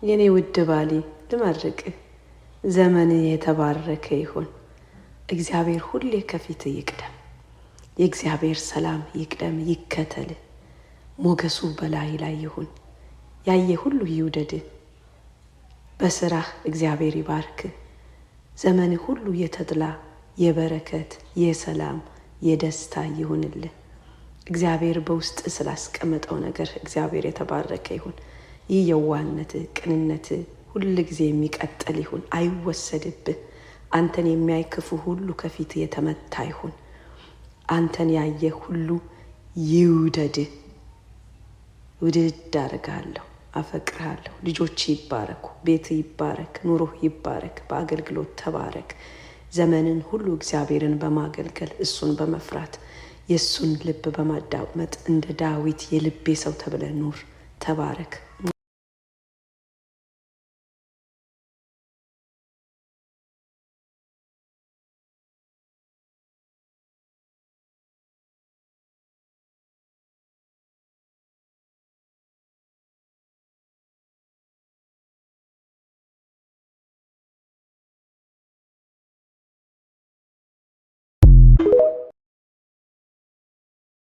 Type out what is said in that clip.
የኔ ውድ ባሌ ልመርቅህ፣ ዘመን የተባረከ ይሁን። እግዚአብሔር ሁሌ ከፊት ይቅደም። የእግዚአብሔር ሰላም ይቅደም ይከተል። ሞገሱ በላይ ላይ ይሁን። ያየ ሁሉ ይውደድ። በስራህ እግዚአብሔር ይባርክ። ዘመን ሁሉ የተድላ የበረከት የሰላም የደስታ ይሁንልህ። እግዚአብሔር በውስጥ ስላስቀመጠው ነገር እግዚአብሔር የተባረከ ይሁን። ይህ የዋህነት ቅንነት ሁሉ ጊዜ የሚቀጥል ይሁን፣ አይወሰድብህ። አንተን የሚያይ ክፉ ሁሉ ከፊት የተመታ ይሁን። አንተን ያየ ሁሉ ይውደድ። ውድድ አደርግሃለሁ፣ አፈቅርሃለሁ። ልጆች ይባረኩ፣ ቤት ይባረክ፣ ኑሮህ ይባረክ፣ በአገልግሎት ተባረክ። ዘመንን ሁሉ እግዚአብሔርን በማገልገል እሱን በመፍራት የእሱን ልብ በማዳመጥ እንደ ዳዊት የልቤ ሰው ተብለህ ኑር። ተባረክ።